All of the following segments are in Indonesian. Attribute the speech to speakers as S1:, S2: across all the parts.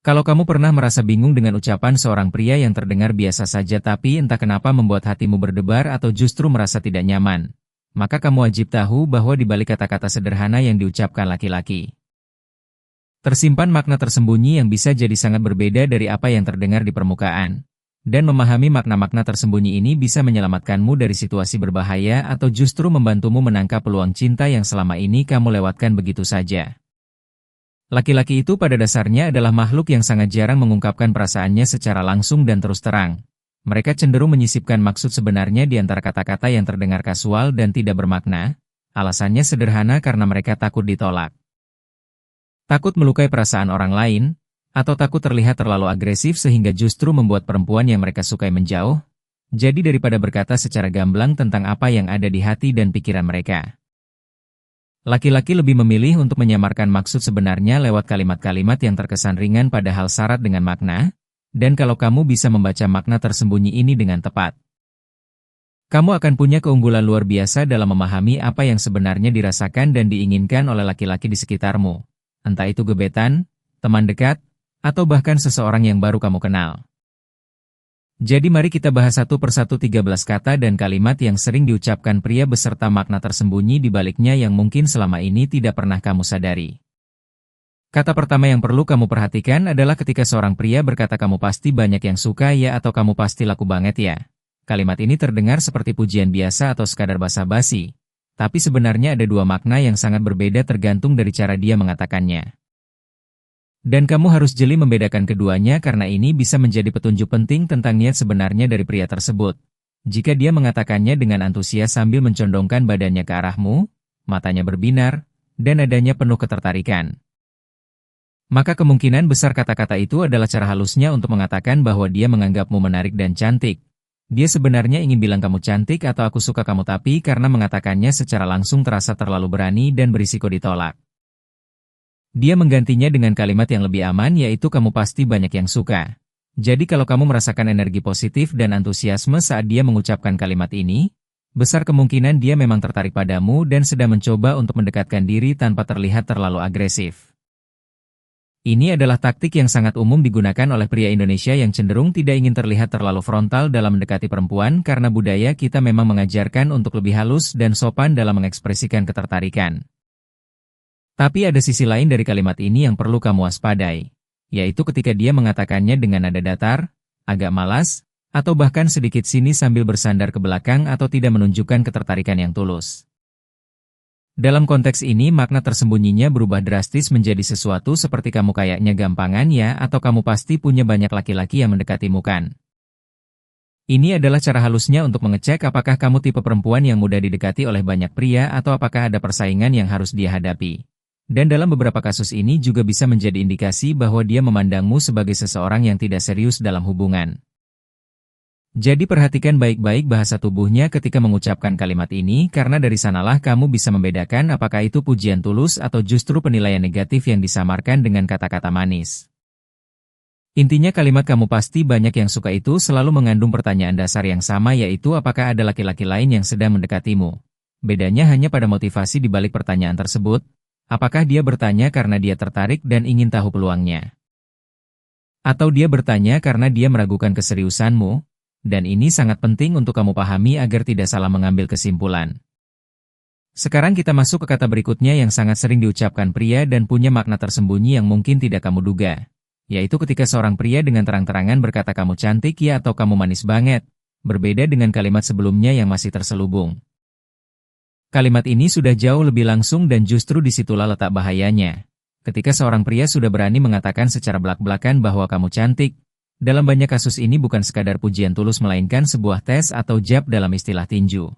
S1: Kalau kamu pernah merasa bingung dengan ucapan seorang pria yang terdengar biasa saja tapi entah kenapa membuat hatimu berdebar atau justru merasa tidak nyaman, maka kamu wajib tahu bahwa di balik kata-kata sederhana yang diucapkan laki-laki, tersimpan makna tersembunyi yang bisa jadi sangat berbeda dari apa yang terdengar di permukaan. Dan memahami makna-makna tersembunyi ini bisa menyelamatkanmu dari situasi berbahaya atau justru membantumu menangkap peluang cinta yang selama ini kamu lewatkan begitu saja. Laki-laki itu pada dasarnya adalah makhluk yang sangat jarang mengungkapkan perasaannya secara langsung dan terus terang. Mereka cenderung menyisipkan maksud sebenarnya di antara kata-kata yang terdengar kasual dan tidak bermakna. Alasannya sederhana karena mereka takut ditolak. Takut melukai perasaan orang lain, atau takut terlihat terlalu agresif sehingga justru membuat perempuan yang mereka sukai menjauh. Jadi daripada berkata secara gamblang tentang apa yang ada di hati dan pikiran mereka, laki-laki lebih memilih untuk menyamarkan maksud sebenarnya lewat kalimat-kalimat yang terkesan ringan padahal syarat dengan makna, dan kalau kamu bisa membaca makna tersembunyi ini dengan tepat, kamu akan punya keunggulan luar biasa dalam memahami apa yang sebenarnya dirasakan dan diinginkan oleh laki-laki di sekitarmu. Entah itu gebetan, teman dekat, atau bahkan seseorang yang baru kamu kenal. Jadi mari kita bahas satu persatu 13 kata dan kalimat yang sering diucapkan pria beserta makna tersembunyi di baliknya yang mungkin selama ini tidak pernah kamu sadari. Kata pertama yang perlu kamu perhatikan adalah ketika seorang pria berkata kamu pasti banyak yang suka ya atau kamu pasti laku banget ya. Kalimat ini terdengar seperti pujian biasa atau sekadar basa-basi, tapi sebenarnya ada dua makna yang sangat berbeda tergantung dari cara dia mengatakannya. Dan kamu harus jeli membedakan keduanya karena ini bisa menjadi petunjuk penting tentang niat sebenarnya dari pria tersebut. Jika dia mengatakannya dengan antusias sambil mencondongkan badannya ke arahmu, matanya berbinar, dan adanya penuh ketertarikan, maka kemungkinan besar kata-kata itu adalah cara halusnya untuk mengatakan bahwa dia menganggapmu menarik dan cantik. Dia sebenarnya ingin bilang kamu cantik atau aku suka kamu tapi karena mengatakannya secara langsung terasa terlalu berani dan berisiko ditolak. Dia menggantinya dengan kalimat yang lebih aman yaitu kamu pasti banyak yang suka. Jadi kalau kamu merasakan energi positif dan antusiasme saat dia mengucapkan kalimat ini, besar kemungkinan dia memang tertarik padamu dan sedang mencoba untuk mendekatkan diri tanpa terlihat terlalu agresif. Ini adalah taktik yang sangat umum digunakan oleh pria Indonesia yang cenderung tidak ingin terlihat terlalu frontal dalam mendekati perempuan karena budaya kita memang mengajarkan untuk lebih halus dan sopan dalam mengekspresikan ketertarikan. Tapi ada sisi lain dari kalimat ini yang perlu kamu waspadai, yaitu ketika dia mengatakannya dengan nada datar, agak malas, atau bahkan sedikit sinis sambil bersandar ke belakang atau tidak menunjukkan ketertarikan yang tulus. Dalam konteks ini makna tersembunyinya berubah drastis menjadi sesuatu seperti kamu kayaknya gampangan ya atau kamu pasti punya banyak laki-laki yang mendekatimu kan. Ini adalah cara halusnya untuk mengecek apakah kamu tipe perempuan yang mudah didekati oleh banyak pria atau apakah ada persaingan yang harus dia hadapi. Dan dalam beberapa kasus ini juga bisa menjadi indikasi bahwa dia memandangmu sebagai seseorang yang tidak serius dalam hubungan. Jadi perhatikan baik-baik bahasa tubuhnya ketika mengucapkan kalimat ini karena dari sanalah kamu bisa membedakan apakah itu pujian tulus atau justru penilaian negatif yang disamarkan dengan kata-kata manis. Intinya kalimat kamu pasti banyak yang suka itu selalu mengandung pertanyaan dasar yang sama yaitu apakah ada laki-laki lain yang sedang mendekatimu. Bedanya hanya pada motivasi di balik pertanyaan tersebut. Apakah dia bertanya karena dia tertarik dan ingin tahu peluangnya? Atau dia bertanya karena dia meragukan keseriusanmu? Dan ini sangat penting untuk kamu pahami agar tidak salah mengambil kesimpulan. Sekarang kita masuk ke kata berikutnya yang sangat sering diucapkan pria dan punya makna tersembunyi yang mungkin tidak kamu duga. Yaitu ketika seorang pria dengan terang-terangan berkata kamu cantik ya atau kamu manis banget. Berbeda dengan kalimat sebelumnya yang masih terselubung. Kalimat ini sudah jauh lebih langsung dan justru disitulah letak bahayanya. Ketika seorang pria sudah berani mengatakan secara belak-belakan bahwa kamu cantik, dalam banyak kasus ini bukan sekadar pujian tulus melainkan sebuah tes atau jab dalam istilah tinju.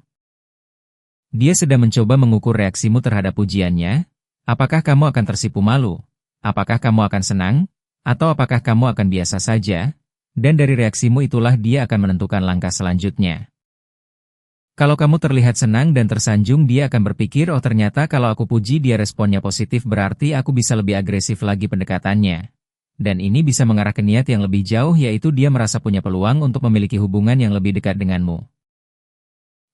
S1: Dia sedang mencoba mengukur reaksimu terhadap pujiannya, apakah kamu akan tersipu malu, apakah kamu akan senang, atau apakah kamu akan biasa saja, dan dari reaksimu itulah dia akan menentukan langkah selanjutnya. Kalau kamu terlihat senang dan tersanjung dia akan berpikir oh ternyata kalau aku puji dia responnya positif berarti aku bisa lebih agresif lagi pendekatannya. Dan ini bisa mengarah ke niat yang lebih jauh yaitu dia merasa punya peluang untuk memiliki hubungan yang lebih dekat denganmu.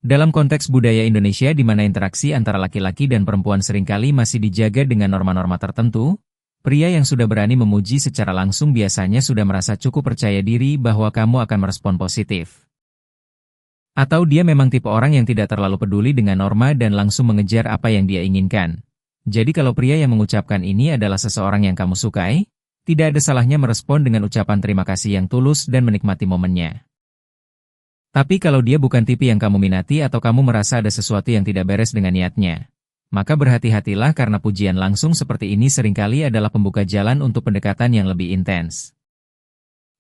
S1: Dalam konteks budaya Indonesia di mana interaksi antara laki-laki dan perempuan seringkali masih dijaga dengan norma-norma tertentu, Pria yang sudah berani memuji secara langsung biasanya sudah merasa cukup percaya diri bahwa kamu akan merespon positif. Atau dia memang tipe orang yang tidak terlalu peduli dengan norma dan langsung mengejar apa yang dia inginkan. Jadi kalau pria yang mengucapkan ini adalah seseorang yang kamu sukai, tidak ada salahnya merespon dengan ucapan terima kasih yang tulus dan menikmati momennya. Tapi kalau dia bukan tipe yang kamu minati atau kamu merasa ada sesuatu yang tidak beres dengan niatnya, maka berhati-hatilah karena pujian langsung seperti ini seringkali adalah pembuka jalan untuk pendekatan yang lebih intens.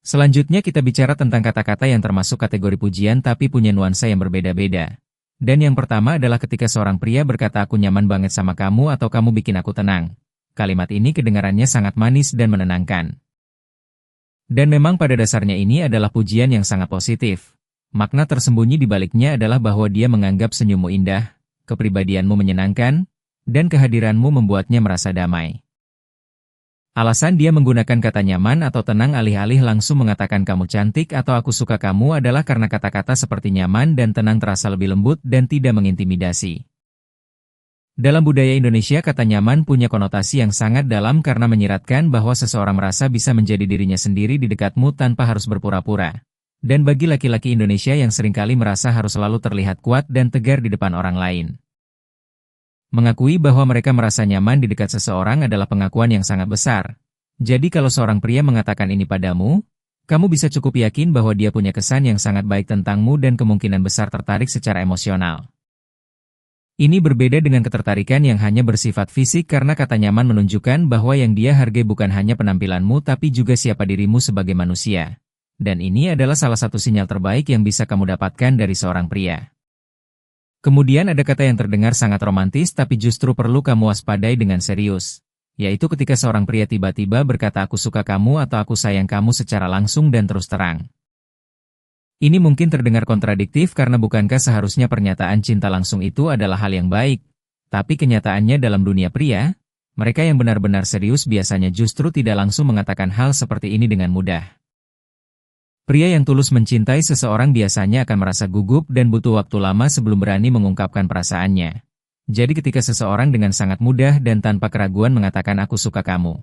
S1: Selanjutnya kita bicara tentang kata-kata yang termasuk kategori pujian tapi punya nuansa yang berbeda-beda. Dan yang pertama adalah ketika seorang pria berkata aku nyaman banget sama kamu atau kamu bikin aku tenang. Kalimat ini kedengarannya sangat manis dan menenangkan. Dan memang pada dasarnya ini adalah pujian yang sangat positif. Makna tersembunyi di baliknya adalah bahwa dia menganggap senyummu indah, kepribadianmu menyenangkan, dan kehadiranmu membuatnya merasa damai. Alasan dia menggunakan kata nyaman atau tenang alih-alih langsung mengatakan kamu cantik atau aku suka kamu adalah karena kata-kata seperti nyaman dan tenang terasa lebih lembut dan tidak mengintimidasi. Dalam budaya Indonesia kata nyaman punya konotasi yang sangat dalam karena menyiratkan bahwa seseorang merasa bisa menjadi dirinya sendiri di dekatmu tanpa harus berpura-pura. Dan bagi laki-laki Indonesia yang seringkali merasa harus selalu terlihat kuat dan tegar di depan orang lain. Mengakui bahwa mereka merasa nyaman di dekat seseorang adalah pengakuan yang sangat besar. Jadi kalau seorang pria mengatakan ini padamu, kamu bisa cukup yakin bahwa dia punya kesan yang sangat baik tentangmu dan kemungkinan besar tertarik secara emosional. Ini berbeda dengan ketertarikan yang hanya bersifat fisik karena kata nyaman menunjukkan bahwa yang dia hargai bukan hanya penampilanmu tapi juga siapa dirimu sebagai manusia. Dan ini adalah salah satu sinyal terbaik yang bisa kamu dapatkan dari seorang pria. Kemudian ada kata yang terdengar sangat romantis tapi justru perlu kamu waspadai dengan serius. Yaitu ketika seorang pria tiba-tiba berkata aku suka kamu atau aku sayang kamu secara langsung dan terus terang. Ini mungkin terdengar kontradiktif karena bukankah seharusnya pernyataan cinta langsung itu adalah hal yang baik. Tapi kenyataannya dalam dunia pria, mereka yang benar-benar serius biasanya justru tidak langsung mengatakan hal seperti ini dengan mudah. Pria yang tulus mencintai seseorang biasanya akan merasa gugup dan butuh waktu lama sebelum berani mengungkapkan perasaannya. Jadi ketika seseorang dengan sangat mudah dan tanpa keraguan mengatakan aku suka kamu,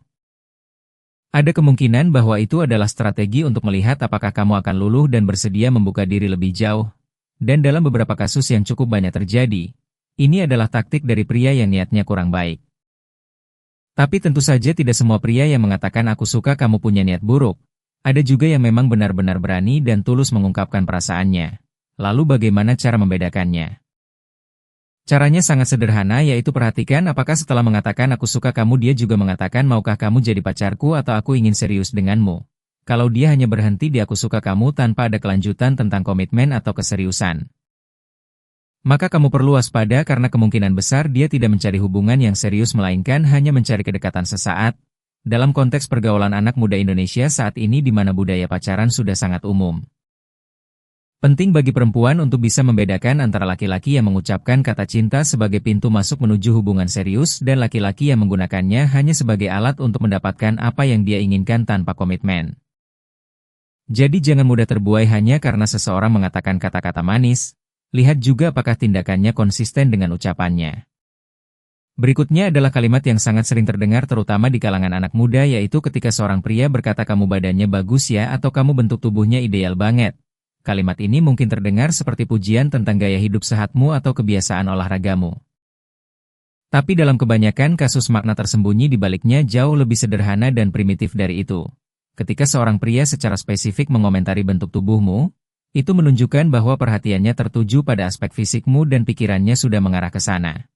S1: ada kemungkinan bahwa itu adalah strategi untuk melihat apakah kamu akan luluh dan bersedia membuka diri lebih jauh. Dan dalam beberapa kasus yang cukup banyak terjadi, ini adalah taktik dari pria yang niatnya kurang baik. Tapi tentu saja tidak semua pria yang mengatakan aku suka kamu punya niat buruk. Ada juga yang memang benar-benar berani dan tulus mengungkapkan perasaannya. Lalu bagaimana cara membedakannya? Caranya sangat sederhana yaitu perhatikan apakah setelah mengatakan aku suka kamu dia juga mengatakan maukah kamu jadi pacarku atau aku ingin serius denganmu. Kalau dia hanya berhenti di aku suka kamu tanpa ada kelanjutan tentang komitmen atau keseriusan, maka kamu perlu waspada karena kemungkinan besar dia tidak mencari hubungan yang serius melainkan hanya mencari kedekatan sesaat. Dalam konteks pergaulan anak muda Indonesia saat ini di mana budaya pacaran sudah sangat umum. Penting bagi perempuan untuk bisa membedakan antara laki-laki yang mengucapkan kata cinta sebagai pintu masuk menuju hubungan serius dan laki-laki yang menggunakannya hanya sebagai alat untuk mendapatkan apa yang dia inginkan tanpa komitmen. Jadi jangan mudah terbuai hanya karena seseorang mengatakan kata-kata manis, lihat juga apakah tindakannya konsisten dengan ucapannya. Berikutnya adalah kalimat yang sangat sering terdengar terutama di kalangan anak muda yaitu ketika seorang pria berkata kamu badannya bagus ya atau kamu bentuk tubuhnya ideal banget. Kalimat ini mungkin terdengar seperti pujian tentang gaya hidup sehatmu atau kebiasaan olahragamu. Tapi dalam kebanyakan kasus makna tersembunyi di baliknya jauh lebih sederhana dan primitif dari itu. Ketika seorang pria secara spesifik mengomentari bentuk tubuhmu, itu menunjukkan bahwa perhatiannya tertuju pada aspek fisikmu dan pikirannya sudah mengarah ke sana.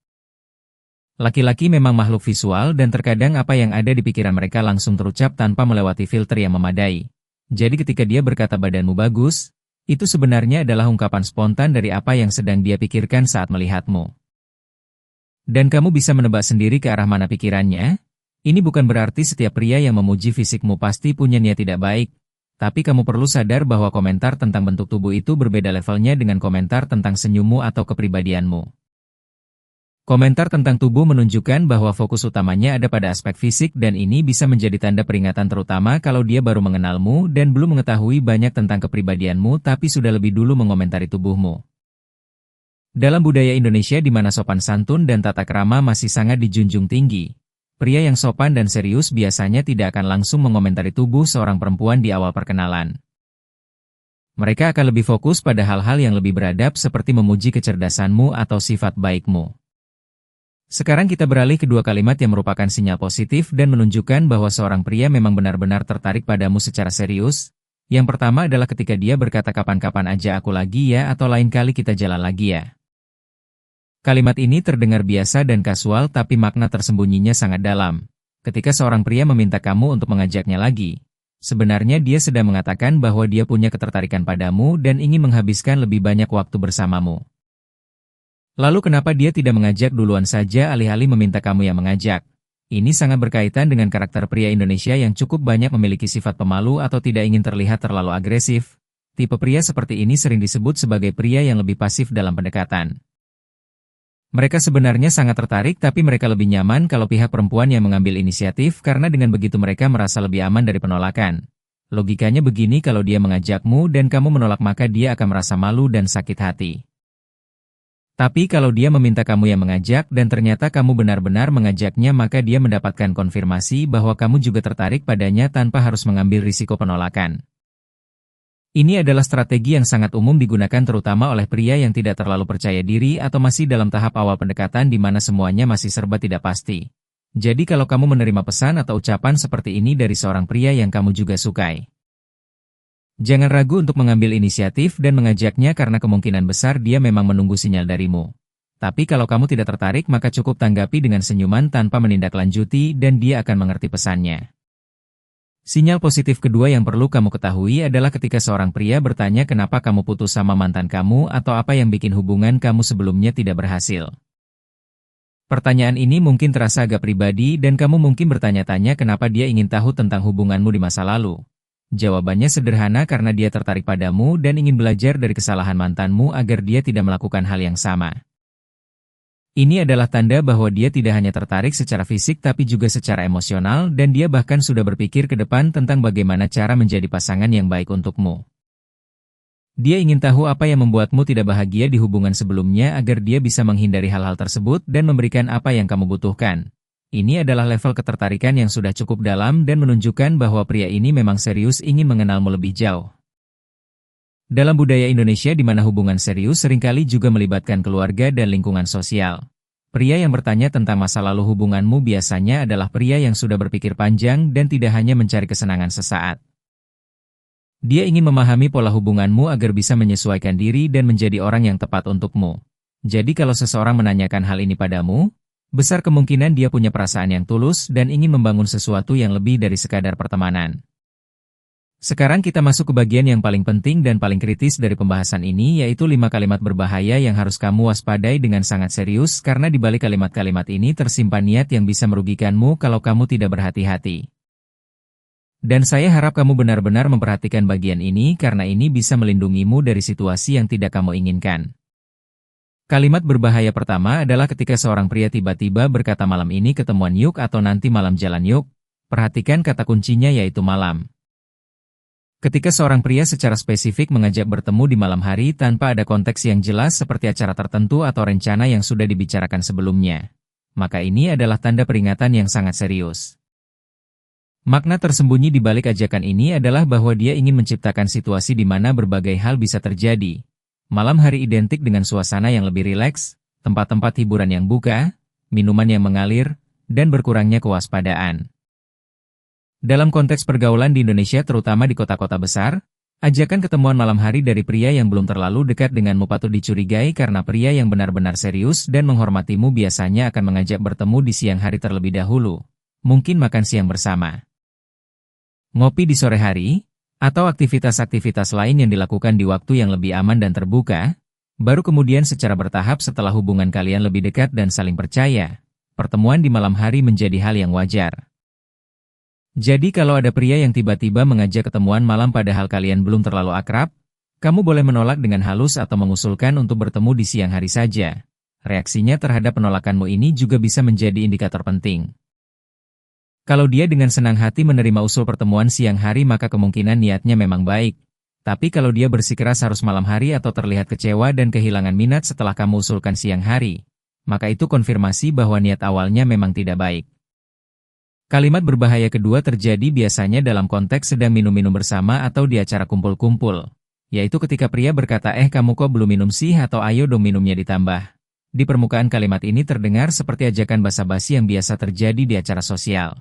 S1: Laki-laki memang makhluk visual dan terkadang apa yang ada di pikiran mereka langsung terucap tanpa melewati filter yang memadai. Jadi ketika dia berkata badanmu bagus, itu sebenarnya adalah ungkapan spontan dari apa yang sedang dia pikirkan saat melihatmu. Dan kamu bisa menebak sendiri ke arah mana pikirannya. Ini bukan berarti setiap pria yang memuji fisikmu pasti punya niat tidak baik. Tapi kamu perlu sadar bahwa komentar tentang bentuk tubuh itu berbeda levelnya dengan komentar tentang senyummu atau kepribadianmu. Komentar tentang tubuh menunjukkan bahwa fokus utamanya ada pada aspek fisik dan ini bisa menjadi tanda peringatan terutama kalau dia baru mengenalmu dan belum mengetahui banyak tentang kepribadianmu tapi sudah lebih dulu mengomentari tubuhmu. Dalam budaya Indonesia di mana sopan santun dan tata krama masih sangat dijunjung tinggi, Pria yang sopan dan serius biasanya tidak akan langsung mengomentari tubuh seorang perempuan di awal perkenalan. Mereka akan lebih fokus pada hal-hal yang lebih beradab seperti memuji kecerdasanmu atau sifat baikmu. Sekarang kita beralih ke dua kalimat yang merupakan sinyal positif dan menunjukkan bahwa seorang pria memang benar-benar tertarik padamu secara serius. Yang pertama adalah ketika dia berkata kapan-kapan aja aku lagi ya atau lain kali kita jalan lagi ya. Kalimat ini terdengar biasa dan kasual tapi makna tersembunyinya sangat dalam. Ketika seorang pria meminta kamu untuk mengajaknya lagi, sebenarnya dia sedang mengatakan bahwa dia punya ketertarikan padamu dan ingin menghabiskan lebih banyak waktu bersamamu. Lalu kenapa dia tidak mengajak duluan saja alih-alih meminta kamu yang mengajak? Ini sangat berkaitan dengan karakter pria Indonesia yang cukup banyak memiliki sifat pemalu atau tidak ingin terlihat terlalu agresif. Tipe pria seperti ini sering disebut sebagai pria yang lebih pasif dalam pendekatan. Mereka sebenarnya sangat tertarik tapi mereka lebih nyaman kalau pihak perempuan yang mengambil inisiatif karena dengan begitu mereka merasa lebih aman dari penolakan. Logikanya begini, kalau dia mengajakmu dan kamu menolak maka dia akan merasa malu dan sakit hati. Tapi kalau dia meminta kamu yang mengajak dan ternyata kamu benar-benar mengajaknya maka dia mendapatkan konfirmasi bahwa kamu juga tertarik padanya tanpa harus mengambil risiko penolakan. Ini adalah strategi yang sangat umum digunakan terutama oleh pria yang tidak terlalu percaya diri atau masih dalam tahap awal pendekatan di mana semuanya masih serba tidak pasti. Jadi kalau kamu menerima pesan atau ucapan seperti ini dari seorang pria yang kamu juga sukai, jangan ragu untuk mengambil inisiatif dan mengajaknya karena kemungkinan besar dia memang menunggu sinyal darimu. Tapi kalau kamu tidak tertarik maka cukup tanggapi dengan senyuman tanpa menindaklanjuti dan dia akan mengerti pesannya. Sinyal positif kedua yang perlu kamu ketahui adalah ketika seorang pria bertanya kenapa kamu putus sama mantan kamu atau apa yang bikin hubungan kamu sebelumnya tidak berhasil. Pertanyaan ini mungkin terasa agak pribadi dan kamu mungkin bertanya-tanya kenapa dia ingin tahu tentang hubunganmu di masa lalu. Jawabannya sederhana, karena dia tertarik padamu dan ingin belajar dari kesalahan mantanmu agar dia tidak melakukan hal yang sama. Ini adalah tanda bahwa dia tidak hanya tertarik secara fisik tapi juga secara emosional dan dia bahkan sudah berpikir ke depan tentang bagaimana cara menjadi pasangan yang baik untukmu. Dia ingin tahu apa yang membuatmu tidak bahagia di hubungan sebelumnya agar dia bisa menghindari hal-hal tersebut dan memberikan apa yang kamu butuhkan. Ini adalah level ketertarikan yang sudah cukup dalam dan menunjukkan bahwa pria ini memang serius ingin mengenalmu lebih jauh. Dalam budaya Indonesia di mana hubungan serius seringkali juga melibatkan keluarga dan lingkungan sosial, pria yang bertanya tentang masa lalu hubunganmu biasanya adalah pria yang sudah berpikir panjang dan tidak hanya mencari kesenangan sesaat. Dia ingin memahami pola hubunganmu agar bisa menyesuaikan diri dan menjadi orang yang tepat untukmu. Jadi kalau seseorang menanyakan hal ini padamu, besar kemungkinan dia punya perasaan yang tulus dan ingin membangun sesuatu yang lebih dari sekadar pertemanan. Sekarang kita masuk ke bagian yang paling penting dan paling kritis dari pembahasan ini, yaitu 5 kalimat berbahaya yang harus kamu waspadai dengan sangat serius karena di balik kalimat-kalimat ini tersimpan niat yang bisa merugikanmu kalau kamu tidak berhati-hati. Dan saya harap kamu benar-benar memperhatikan bagian ini karena ini bisa melindungimu dari situasi yang tidak kamu inginkan. Kalimat berbahaya pertama adalah ketika seorang pria tiba-tiba berkata malam ini ketemuan yuk atau nanti malam jalan yuk. Perhatikan kata kuncinya yaitu malam. Ketika seorang pria secara spesifik mengajak bertemu di malam hari tanpa ada konteks yang jelas seperti acara tertentu atau rencana yang sudah dibicarakan sebelumnya, maka ini adalah tanda peringatan yang sangat serius. Makna tersembunyi di balik ajakan ini adalah bahwa dia ingin menciptakan situasi di mana berbagai hal bisa terjadi. Malam hari identik dengan suasana yang lebih rileks, tempat-tempat hiburan yang buka, minuman yang mengalir, dan berkurangnya kewaspadaan. Dalam konteks pergaulan di Indonesia terutama di kota-kota besar, ajakan ketemuan malam hari dari pria yang belum terlalu dekat denganmu patut dicurigai karena pria yang benar-benar serius dan menghormatimu biasanya akan mengajak bertemu di siang hari terlebih dahulu, mungkin makan siang bersama, ngopi di sore hari, atau aktivitas-aktivitas lain yang dilakukan di waktu yang lebih aman dan terbuka, baru kemudian secara bertahap setelah hubungan kalian lebih dekat dan saling percaya, pertemuan di malam hari menjadi hal yang wajar. Jadi kalau ada pria yang tiba-tiba mengajak ketemuan malam padahal kalian belum terlalu akrab, kamu boleh menolak dengan halus atau mengusulkan untuk bertemu di siang hari saja. Reaksinya terhadap penolakanmu ini juga bisa menjadi indikator penting. Kalau dia dengan senang hati menerima usul pertemuan siang hari maka kemungkinan niatnya memang baik. Tapi kalau dia bersikeras harus malam hari atau terlihat kecewa dan kehilangan minat setelah kamu usulkan siang hari, maka itu konfirmasi bahwa niat awalnya memang tidak baik. Kalimat berbahaya kedua terjadi biasanya dalam konteks sedang minum-minum bersama atau di acara kumpul-kumpul. Yaitu ketika pria berkata, kamu kok belum minum sih, atau ayo dong minumnya ditambah. Di permukaan kalimat ini terdengar seperti ajakan basa-basi yang biasa terjadi di acara sosial.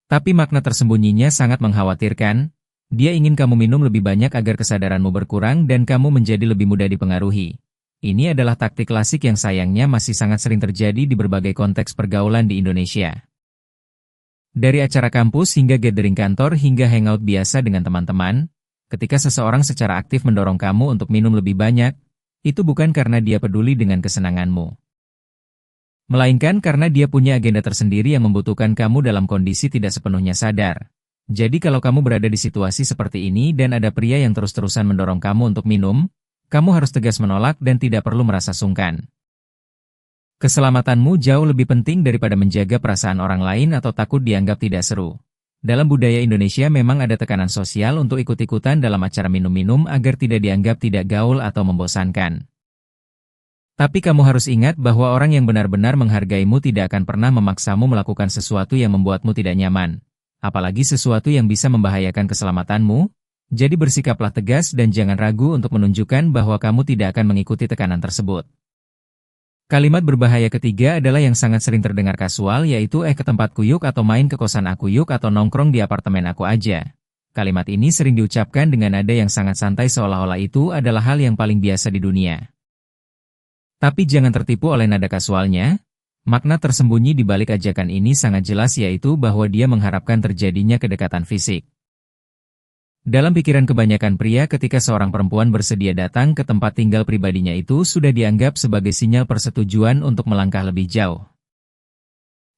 S1: Tapi makna tersembunyinya sangat mengkhawatirkan. Dia ingin kamu minum lebih banyak agar kesadaranmu berkurang dan kamu menjadi lebih mudah dipengaruhi. Ini adalah taktik klasik yang sayangnya masih sangat sering terjadi di berbagai konteks pergaulan di Indonesia. Dari acara kampus hingga gathering kantor hingga hangout biasa dengan teman-teman, ketika seseorang secara aktif mendorong kamu untuk minum lebih banyak, itu bukan karena dia peduli dengan kesenanganmu. Melainkan karena dia punya agenda tersendiri yang membutuhkan kamu dalam kondisi tidak sepenuhnya sadar. Jadi kalau kamu berada di situasi seperti ini dan ada pria yang terus-terusan mendorong kamu untuk minum, kamu harus tegas menolak dan tidak perlu merasa sungkan. Keselamatanmu jauh lebih penting daripada menjaga perasaan orang lain atau takut dianggap tidak seru. Dalam budaya Indonesia memang ada tekanan sosial untuk ikut-ikutan dalam acara minum-minum agar tidak dianggap tidak gaul atau membosankan. Tapi kamu harus ingat bahwa orang yang benar-benar menghargaimu tidak akan pernah memaksamu melakukan sesuatu yang membuatmu tidak nyaman. Apalagi sesuatu yang bisa membahayakan keselamatanmu, jadi bersikaplah tegas dan jangan ragu untuk menunjukkan bahwa kamu tidak akan mengikuti tekanan tersebut. Kalimat berbahaya ketiga adalah yang sangat sering terdengar kasual, yaitu ke tempatku yuk, atau main ke kosan aku yuk, atau nongkrong di apartemen aku aja. Kalimat ini sering diucapkan dengan nada yang sangat santai seolah-olah itu adalah hal yang paling biasa di dunia. Tapi jangan tertipu oleh nada kasualnya. Makna tersembunyi di balik ajakan ini sangat jelas, yaitu bahwa dia mengharapkan terjadinya kedekatan fisik. Dalam pikiran kebanyakan pria, ketika seorang perempuan bersedia datang ke tempat tinggal pribadinya itu sudah dianggap sebagai sinyal persetujuan untuk melangkah lebih jauh.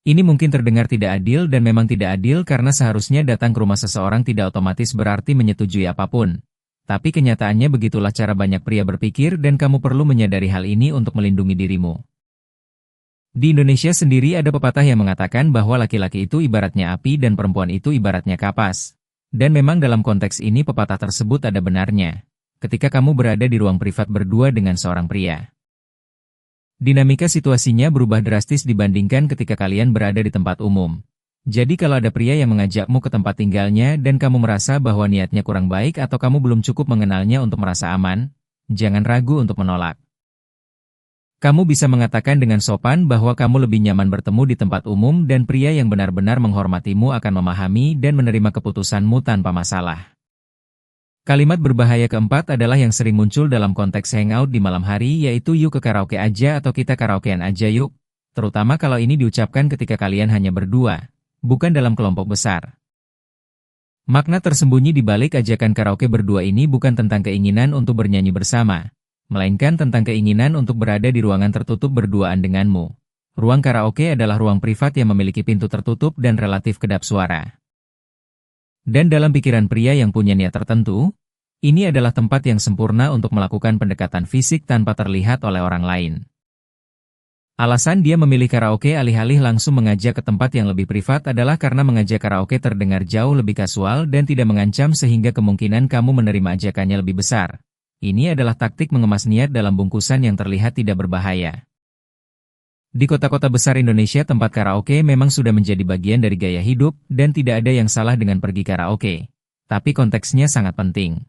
S1: Ini mungkin terdengar tidak adil dan memang tidak adil karena seharusnya datang ke rumah seseorang tidak otomatis berarti menyetujui apapun. Tapi kenyataannya begitulah cara banyak pria berpikir dan kamu perlu menyadari hal ini untuk melindungi dirimu. Di Indonesia sendiri ada pepatah yang mengatakan bahwa laki-laki itu ibaratnya api dan perempuan itu ibaratnya kapas. Dan memang dalam konteks ini pepatah tersebut ada benarnya. Ketika kamu berada di ruang privat berdua dengan seorang pria, dinamika situasinya berubah drastis dibandingkan ketika kalian berada di tempat umum. Jadi kalau ada pria yang mengajakmu ke tempat tinggalnya dan kamu merasa bahwa niatnya kurang baik atau kamu belum cukup mengenalnya untuk merasa aman, jangan ragu untuk menolak. Kamu bisa mengatakan dengan sopan bahwa kamu lebih nyaman bertemu di tempat umum dan pria yang benar-benar menghormatimu akan memahami dan menerima keputusanmu tanpa masalah. Kalimat berbahaya keempat adalah yang sering muncul dalam konteks hangout di malam hari, yaitu yuk ke karaoke aja atau kita karaokean aja yuk. Terutama kalau ini diucapkan ketika kalian hanya berdua, bukan dalam kelompok besar. Makna tersembunyi di balik ajakan karaoke berdua ini bukan tentang keinginan untuk bernyanyi bersama, melainkan tentang keinginan untuk berada di ruangan tertutup berduaan denganmu. Ruang karaoke adalah ruang privat yang memiliki pintu tertutup dan relatif kedap suara. Dan dalam pikiran pria yang punya niat tertentu, ini adalah tempat yang sempurna untuk melakukan pendekatan fisik tanpa terlihat oleh orang lain. Alasan dia memilih karaoke alih-alih langsung mengajak ke tempat yang lebih privat adalah karena mengajak karaoke terdengar jauh lebih kasual dan tidak mengancam sehingga kemungkinan kamu menerima ajakannya lebih besar. Ini adalah taktik mengemas niat dalam bungkusan yang terlihat tidak berbahaya. Di kota-kota besar Indonesia tempat karaoke memang sudah menjadi bagian dari gaya hidup dan tidak ada yang salah dengan pergi karaoke. Tapi konteksnya sangat penting.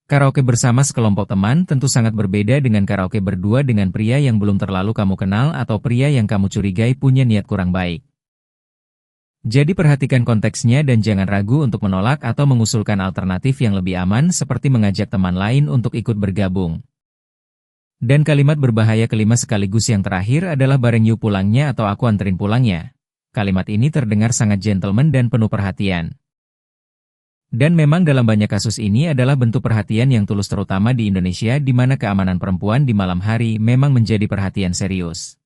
S1: Karaoke bersama sekelompok teman tentu sangat berbeda dengan karaoke berdua dengan pria yang belum terlalu kamu kenal atau pria yang kamu curigai punya niat kurang baik. Jadi perhatikan konteksnya dan jangan ragu untuk menolak atau mengusulkan alternatif yang lebih aman seperti mengajak teman lain untuk ikut bergabung. Dan kalimat berbahaya kelima sekaligus yang terakhir adalah bareng yuk pulangnya atau aku anterin pulangnya. Kalimat ini terdengar sangat gentleman dan penuh perhatian. Dan memang dalam banyak kasus ini adalah bentuk perhatian yang tulus terutama di Indonesia di mana keamanan perempuan di malam hari memang menjadi perhatian serius.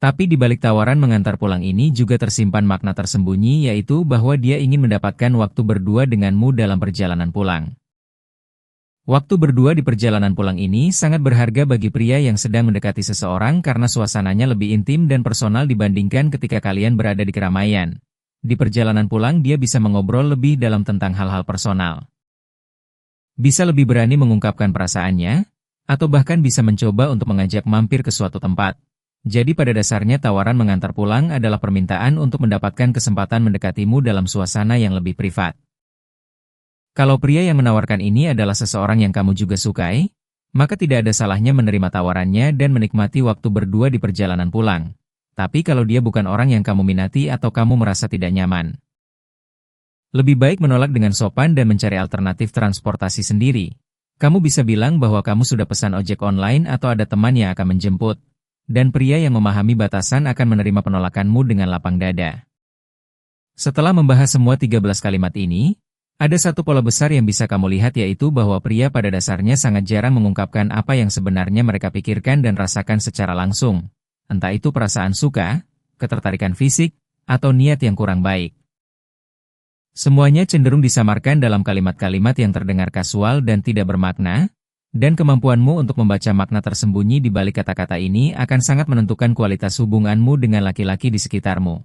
S1: Tapi di balik tawaran mengantar pulang ini juga tersimpan makna tersembunyi, yaitu bahwa dia ingin mendapatkan waktu berdua denganmu dalam perjalanan pulang. Waktu berdua di perjalanan pulang ini sangat berharga bagi pria yang sedang mendekati seseorang karena suasananya lebih intim dan personal dibandingkan ketika kalian berada di keramaian. Di perjalanan pulang dia bisa mengobrol lebih dalam tentang hal-hal personal. Bisa lebih berani mengungkapkan perasaannya, atau bahkan bisa mencoba untuk mengajak mampir ke suatu tempat. Jadi pada dasarnya tawaran mengantar pulang adalah permintaan untuk mendapatkan kesempatan mendekatimu dalam suasana yang lebih privat. Kalau pria yang menawarkan ini adalah seseorang yang kamu juga sukai, maka tidak ada salahnya menerima tawarannya dan menikmati waktu berdua di perjalanan pulang. Tapi kalau dia bukan orang yang kamu minati atau kamu merasa tidak nyaman, lebih baik menolak dengan sopan dan mencari alternatif transportasi sendiri. Kamu bisa bilang bahwa kamu sudah pesan ojek online atau ada teman yang akan menjemput. Dan pria yang memahami batasan akan menerima penolakanmu dengan lapang dada. Setelah membahas semua 13 kalimat ini, ada satu pola besar yang bisa kamu lihat yaitu bahwa pria pada dasarnya sangat jarang mengungkapkan apa yang sebenarnya mereka pikirkan dan rasakan secara langsung. Entah itu perasaan suka, ketertarikan fisik, atau niat yang kurang baik. Semuanya cenderung disamarkan dalam kalimat-kalimat yang terdengar kasual dan tidak bermakna, dan kemampuanmu untuk membaca makna tersembunyi di balik kata-kata ini akan sangat menentukan kualitas hubunganmu dengan laki-laki di sekitarmu.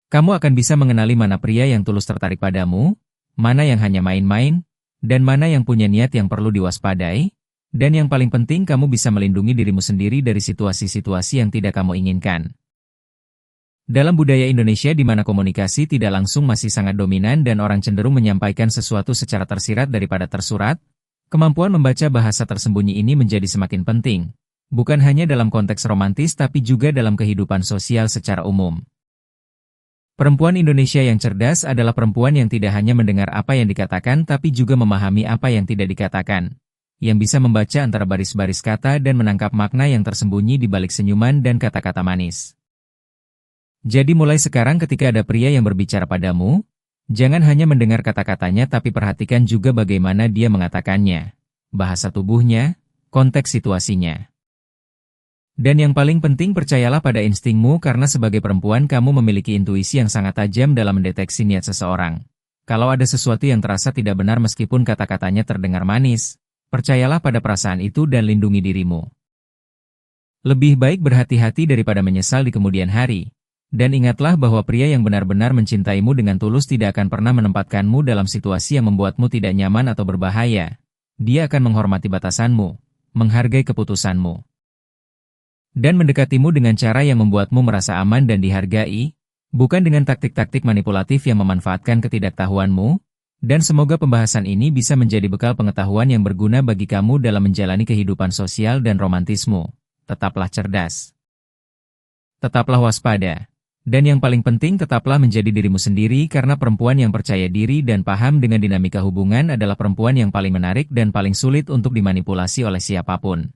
S1: Kamu akan bisa mengenali mana pria yang tulus tertarik padamu, mana yang hanya main-main, dan mana yang punya niat yang perlu diwaspadai, dan yang paling penting kamu bisa melindungi dirimu sendiri dari situasi-situasi yang tidak kamu inginkan. Dalam budaya Indonesia di mana komunikasi tidak langsung masih sangat dominan dan orang cenderung menyampaikan sesuatu secara tersirat daripada tersurat, kemampuan membaca bahasa tersembunyi ini menjadi semakin penting, bukan hanya dalam konteks romantis tapi juga dalam kehidupan sosial secara umum. Perempuan Indonesia yang cerdas adalah perempuan yang tidak hanya mendengar apa yang dikatakan tapi juga memahami apa yang tidak dikatakan, yang bisa membaca antara baris-baris kata dan menangkap makna yang tersembunyi di balik senyuman dan kata-kata manis. Jadi mulai sekarang ketika ada pria yang berbicara padamu, jangan hanya mendengar kata-katanya tapi perhatikan juga bagaimana dia mengatakannya, bahasa tubuhnya, konteks situasinya. Dan yang paling penting percayalah pada instingmu karena sebagai perempuan kamu memiliki intuisi yang sangat tajam dalam mendeteksi niat seseorang. Kalau ada sesuatu yang terasa tidak benar meskipun kata-katanya terdengar manis, percayalah pada perasaan itu dan lindungi dirimu. Lebih baik berhati-hati daripada menyesal di kemudian hari. Dan ingatlah bahwa pria yang benar-benar mencintaimu dengan tulus tidak akan pernah menempatkanmu dalam situasi yang membuatmu tidak nyaman atau berbahaya. Dia akan menghormati batasanmu, menghargai keputusanmu, dan mendekatimu dengan cara yang membuatmu merasa aman dan dihargai, bukan dengan taktik-taktik manipulatif yang memanfaatkan ketidaktahuanmu, dan semoga pembahasan ini bisa menjadi bekal pengetahuan yang berguna bagi kamu dalam menjalani kehidupan sosial dan romantismu. Tetaplah cerdas. Tetaplah waspada. Dan yang paling penting tetaplah menjadi dirimu sendiri karena perempuan yang percaya diri dan paham dengan dinamika hubungan adalah perempuan yang paling menarik dan paling sulit untuk dimanipulasi oleh siapapun.